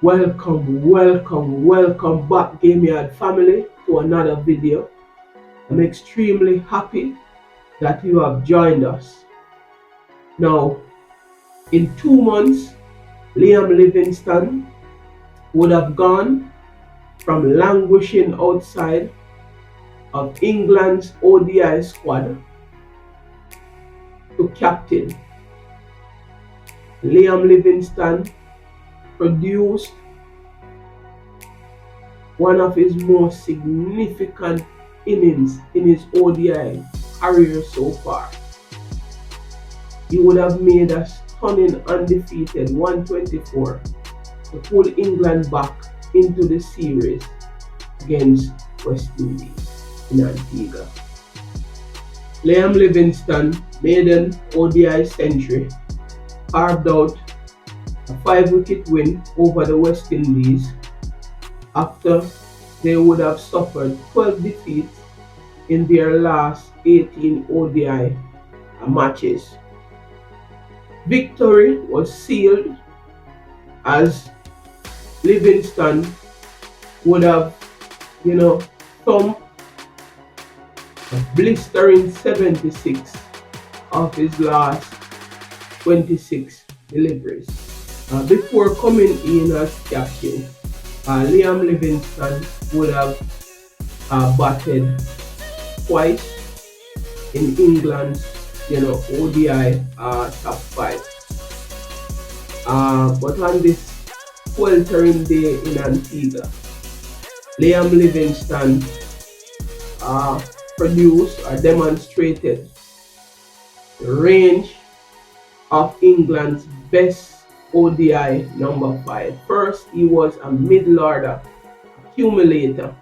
Welcome back, Game Yard family, to another video. I'm extremely happy that you have joined us. Now, in 2 months, Liam Livingstone would have gone from languishing outside of England's ODI squad to captain. Liam Livingstone produced one of his most significant innings in his ODI career so far. He would have made a stunning undefeated 124 to pull England back into the series against West Indies in Antigua. Liam Livingstone made an ODI century, carved out a 5-wicket win over the West Indies after they would have suffered 12 defeats in their last 18 ODI matches. Victory was sealed as Livingstone would have, thumped a blistering 76 of his last 26 deliveries. Before coming in as captain, Liam Livingstone would have batted twice in England's ODI top 5. But on this sweltering day in Antigua, Liam Livingstone produced or demonstrated the range of England's best ODI number 5. First, he was a middle order accumulator,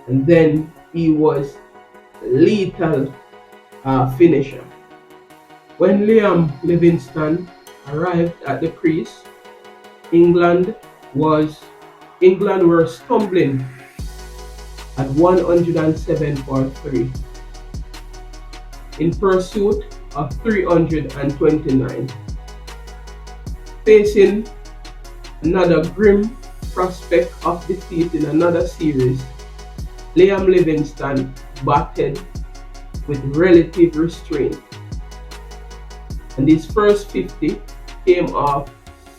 and then he was a lethal finisher. When Liam Livingstone arrived at the crease, England were stumbling at 107 for 3 in pursuit of 329. Facing another grim prospect of defeat in another series, Liam Livingstone batted with relative restraint, and his first 50 came off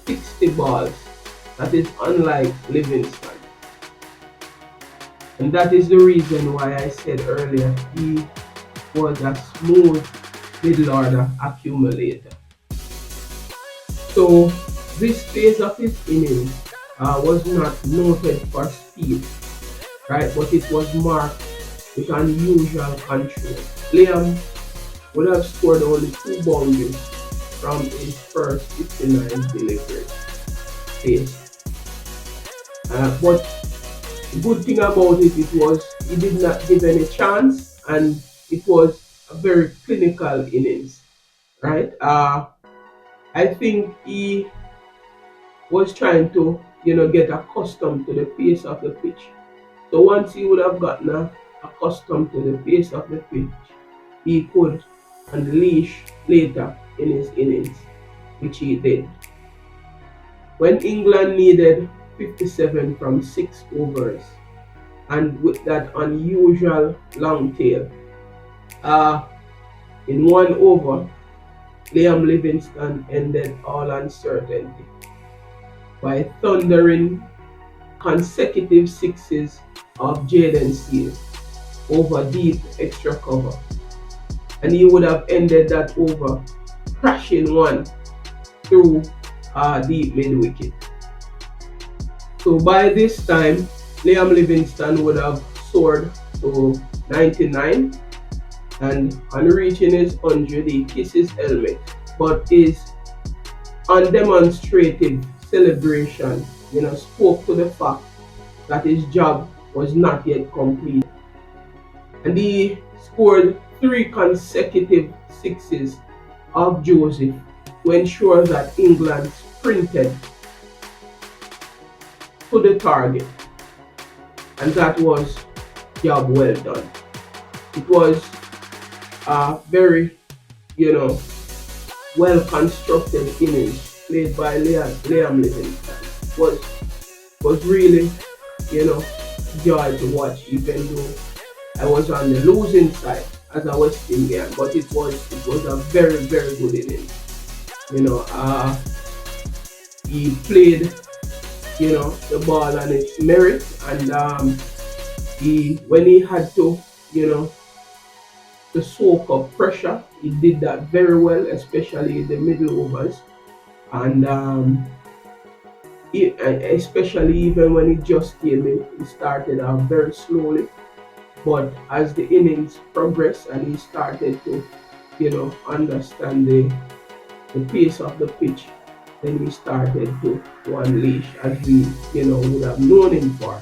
60 balls. That is unlike Livingstone, and that is the reason why I said earlier he was a smooth middle order accumulator. So this phase of his innings was not noted for speed, right? But it was marked with unusual control. Liam would have scored only 2 boundaries from his first 59 delivery phase. But the good thing about it was he did not give any chance, and it was a very clinical innings, right? I think he was trying to, get accustomed to the pace of the pitch. So once he would have gotten accustomed to the pace of the pitch, he could unleash later in his innings, which he did. When England needed 57 from 6 overs, and with that unusual long tail, in 1 over, Liam Livingstone ended all uncertainty by thundering consecutive sixes of Jaden Seal over deep extra cover, and he would have ended that over crashing one through deep mid wicket. So by this time, Liam Livingstone would have soared to 99, and on reaching his 100, he kissed his helmet, but his undemonstrated celebration, spoke to the fact that his job was not yet complete. And he scored 3 consecutive sixes of Joseph to ensure that England sprinted to the target, and that was job well done. It was a very, well constructed innings played by Liam Livingstone. was really, you know, joy to watch, even though I was on the losing side as a West Indian. But it was a very very good inning. You know, he played, the ball on its merit, and he when he had to, you know, to soak up pressure, he did that very well, especially in the middle overs, and especially even when he just came in, he started out very slowly. But as the innings progressed and he started to, understand the pace of the pitch, then he started to unleash as we, would have known him for.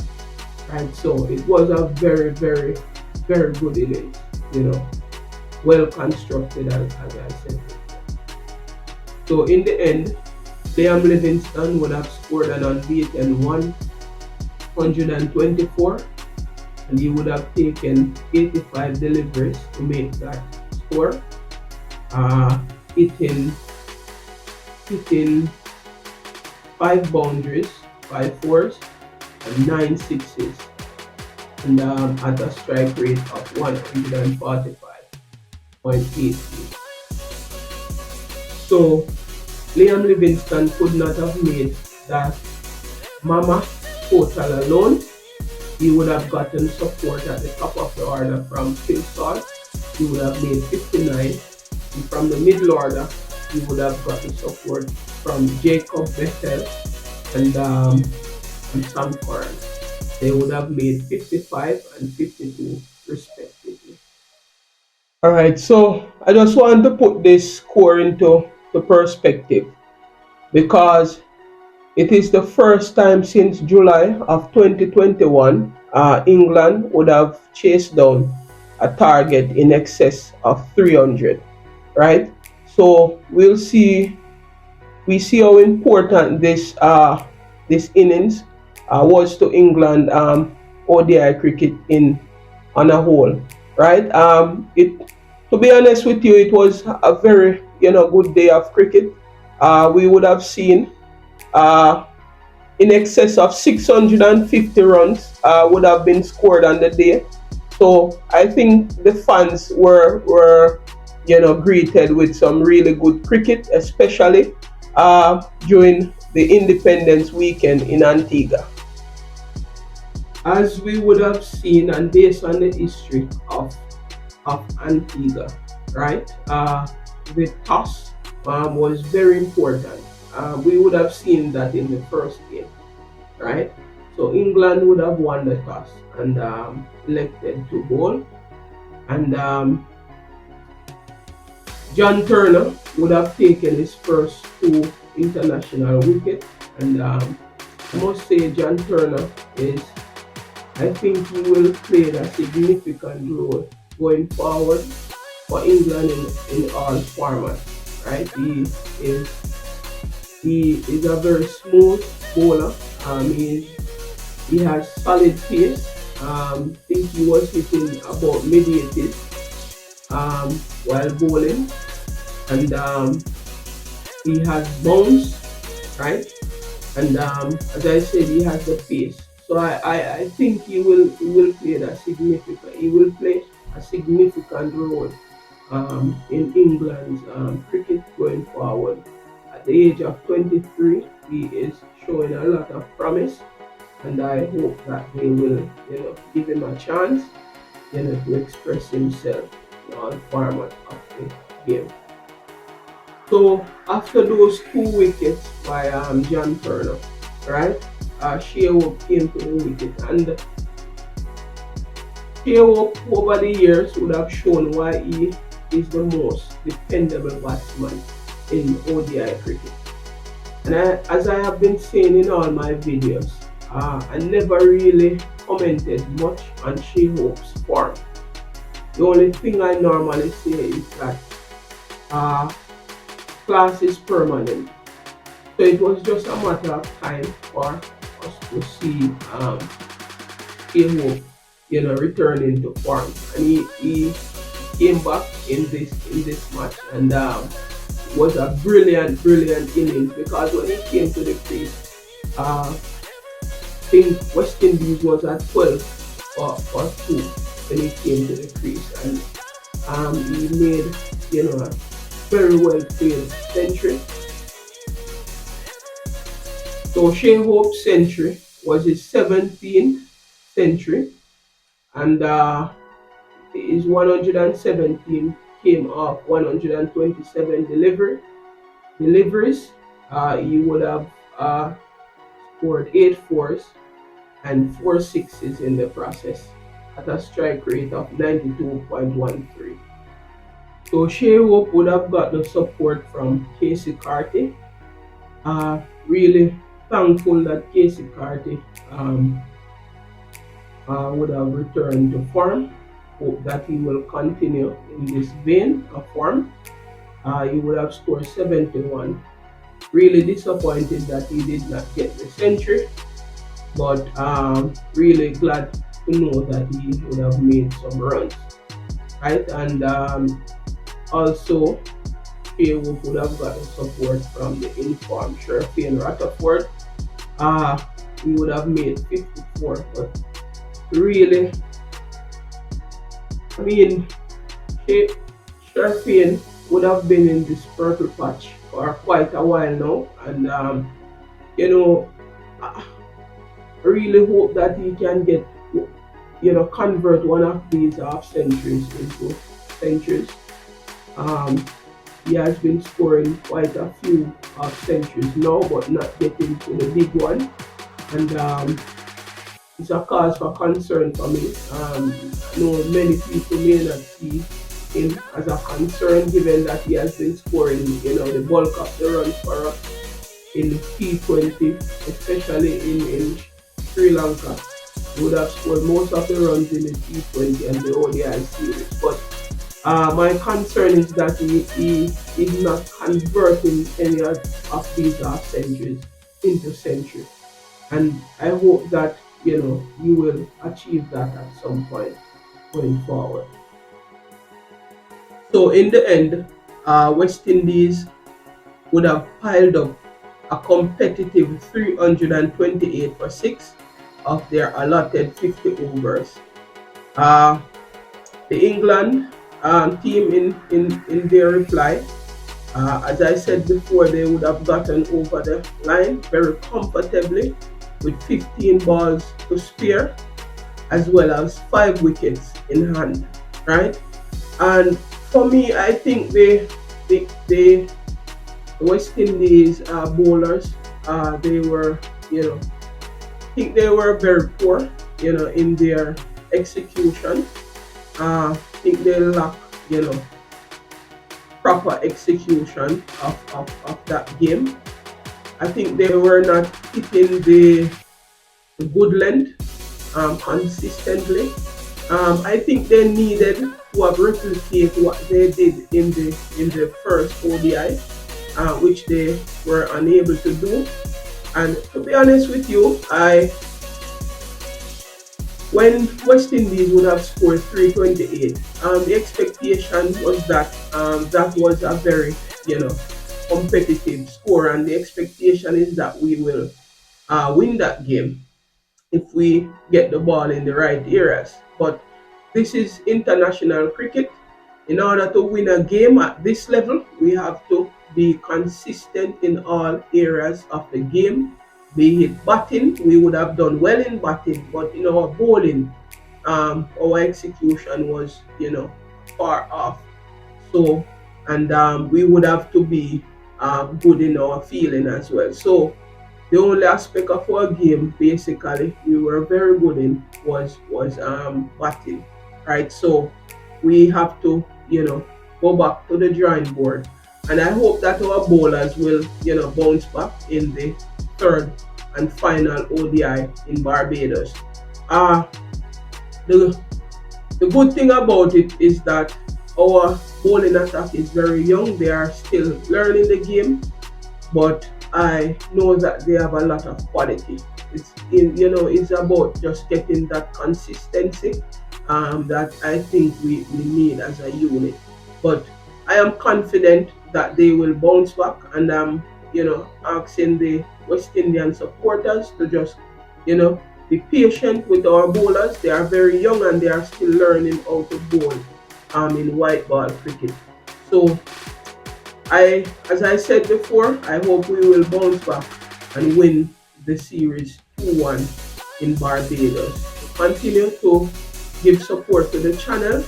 Right? So it was a very, very, very good innings, well constructed, as I said. So in the end, Liam Livingstone would have scored an unbeaten 124, and he would have taken 85 deliveries to make that score, hitting five boundaries, five fours, and nine sixes, and at a strike rate of 145.83. So Liam Livingstone could not have made that mama total alone. He would have gotten support at the top of the order from Phil Salt. He would have made 59. And from the middle order, he would have gotten support from Jacob Bethel and Sam Curran. They would have made 55 and 52 respectively. Alright, so I just want to put this score into the perspective, because it is the first time since July of 2021 England would have chased down a target in excess of 300, right? So we see how important this innings was to England ODI cricket in on a whole, right? It To be honest with you, it was a very good day of cricket. We would have seen uh, in excess of 650 runs would have been scored on the day. So I think the fans were greeted with some really good cricket, especially during the Independence weekend in Antigua. As we would have seen, and based on the history of Antigua, right? The toss was very important. We would have seen that in the first game, right? So England would have won the toss and elected to bowl, and John Turner would have taken his first two international wickets, and I must say John Turner is, I think he will play a significant role going forward for England in all formats, right? He is a very smooth bowler. He has solid pace. I think he was hitting about mid-80s while bowling, and he has bounce, right? And as I said, he has the pace. So I think he will play a significant role in England's cricket going forward. At the age of 23, he is showing a lot of promise, and I hope that they will, give him a chance, to express himself in all formats of the game. So after those two wickets by John Turner, right? Sheawood came to the wicket, and Sheawood over the years would have shown why he is the most dependable batsman in ODI cricket. And as I have been saying in all my videos, I never really commented much on Sheawood's form. The only thing I normally say is that class is permanent. So it was just a matter of time for us to see Sheawood, returning to form, and he came back in this match, and was a brilliant innings, because when he came to the crease, think West Indies was at 12 or 2 when he came to the crease, and he made, a very well played century. So Shea Hope's century was his 17th century, and his 117 came off 127 deliveries. He would have scored 8 fours and 4 sixes in the process at a strike rate of 92.13. So Shea Hope would have got the support from Casey Carty. Really thankful that Casey Carty would have returned to form. Hope that he will continue in this vein of form. He would have scored 71. Really disappointed that he did not get the century, but really glad to know that he would have made some runs, right? And also, Haywood would have got the support from the informed Sherfield Rutherford. He would have made 54, but really, I mean, Sherfield would have been in this purple patch for quite a while now, and you know, I really hope that he can get, convert one of these half centuries into centuries. Um, he has been scoring quite a few half centuries now, but not getting to the big one, and it's a cause for concern for me. I know many people may not see him as a concern, given that he has been scoring, the bulk of the runs for us in T20, especially in Sri Lanka. He would have scored most of the runs in the T20 and the ODI series. But my concern is that he is not converting any of these half centuries into centuries. And I hope that, you will achieve that at some point going forward. So in the end, West Indies would have piled up a competitive 328 for 6 of their allotted 50 overs. Uh, the England team in their reply, as I said before, they would have gotten over the line very comfortably with 15 balls to spare, as well as 5 wickets in hand, right? And for me, I think the West Indies bowlers, they were, I think they were very poor, in their execution. I think they lack, proper execution of that game. I think they were not hitting the good length consistently. I think they needed to have replicate what they did in the first ODI, which they were unable to do. And to be honest with you, when West Indies would have scored 328, the expectation was that that was a very, competitive score, and the expectation is that we will win that game if we get the ball in the right areas. But this is international cricket. In order to win a game at this level, we have to be consistent in all areas of the game. Be it batting, we would have done well in batting, but in our bowling, our execution was, far off. So, and we would have to be good in our feeling as well. So, the only aspect of our game basically we were very good in was batting, right? So we have to, go back to the drawing board, and I hope that our bowlers will, bounce back in the third and final ODI in Barbados. uh the the good thing about it is that our bowling attack is very young. They are still learning the game, but I know that they have a lot of quality. It's about just getting that consistency that I think we need as a unit. But I am confident that they will bounce back, and asking the West Indian supporters to just, you know, be patient with our bowlers. They are very young and they are still learning how to bowl in white ball cricket. So as I said before, I hope we will bounce back and win the series 2-1 in Barbados. Continue to give support to the channel.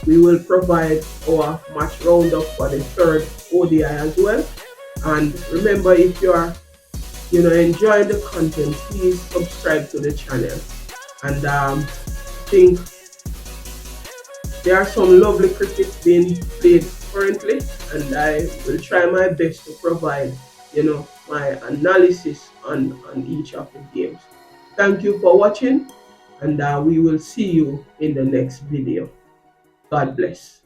We will provide our match roundup for the third ODI as well. And remember, if you are enjoying the content, please subscribe to the channel. And think there are some lovely crickets being played currently, and I will try my best to provide, my analysis on each of the games. Thank you for watching, and we will see you in the next video. God bless.